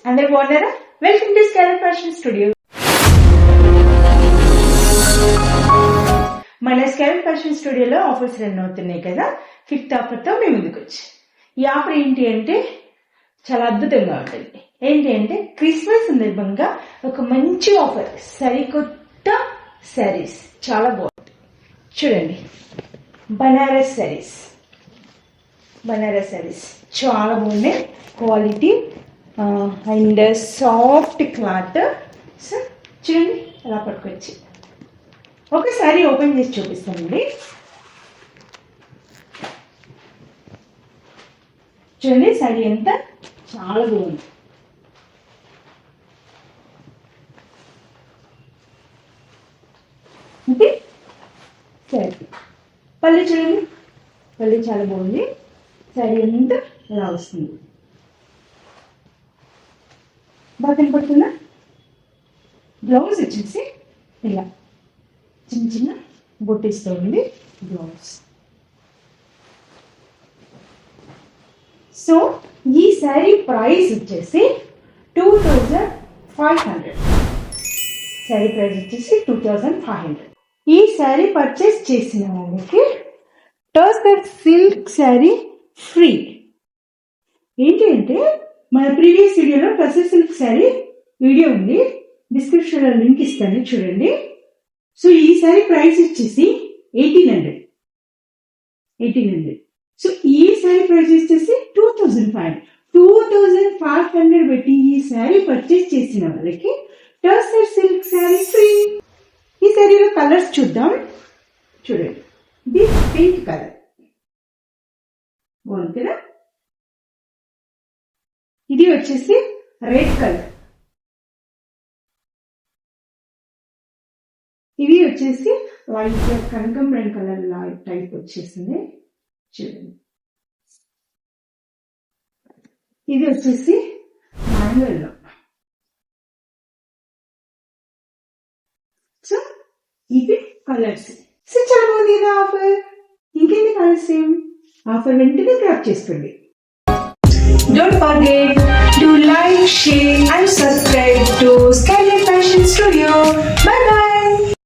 అందరు బాగున్నారా? Welcome to scholar fashion studio. మన స్కాలర్ ఫ్యాషన్ స్టూడియోలో ఆఫర్స్ రన్ అవుతున్నాయి కదా. 5th ఆఫర్తో మేము ముందుకు వచ్చి, ఈ ఆఫర్ ఏంటి అంటే చాలా అద్భుతంగా ఉంటుంది. ఏంటి అంటే క్రిస్మస్ సందర్భంగా ఒక మంచి ఆఫర్, సరికొత్త శారీస్ చాలా బాగుంటుంది. చూడండి, బనారస్ శారీస్ చాలా బాగున్నాయి. Quality and soft cloth. So చూడండి, అలా పట్టుకొచ్చి ఒకసారి ఓపెన్ చేసి చూపిస్తానండి. చూడండి, శారీ ఎంత చాలా బాగుంది. అంటే శారీ పళ్ళు చూడండి, పళ్ళు చాలా బాగుంది. శారీ అంతా ఇలా వస్తుంది. బాగా కనపడుతుందా? బ్లౌజ్ వచ్చేసి ఇలా చిన్న చిన్న బొట్టిస్తూ ఉంది బ్లౌజ్. సో ఈ శారీ ప్రైస్ వచ్చేసి 2500. శారీ ప్రైస్ వచ్చేసి 2500. ఈ శారీ పర్చేస్ చేసిన వాళ్ళకి టస్సర్ సిల్క్ శారీ ఫ్రీ. ఏంటి అంటే మన ప్రీవియస్ వీడియోలో టస్సర్ సిల్క్ శారీ వీడియో ఉంది, డిస్క్రిప్షన్లో లింక్ ఇస్తాను చూడండి. సో ఈ శారీ ప్రైస్ వచ్చేసి 1800. సో ఈ శారీ ప్రైస్ వచ్చేసి 2500 పెట్టి ఈ శారీ పర్చేస్ చేసిన వాళ్ళకి టస్సర్ సిల్క్ శారీ ఫ్రీ. ఈ శారీలో కలర్స్ చూద్దాం. చూడండి, ఇది పింక్ కలర్ బాగుంది కదా. ఇది వచ్చేసి రెడ్ కలర్. ఇది వచ్చేసి వైట్ కనకాంబరం కలర్ టైప్ వచ్చేసింది. చూడండి, ఇది వచ్చేసి మ్యాంగోలో. సో ఇది కలర్స్. సో చాలా బాగుంది కదా ఆఫర్. ఇంకేంటి కలర్స్? ఆఫర్ వెంటనే గ్రాప్ చేసుకోండి. Don't forget to like, share and subscribe to Skyline Fashion Studio. Bye bye.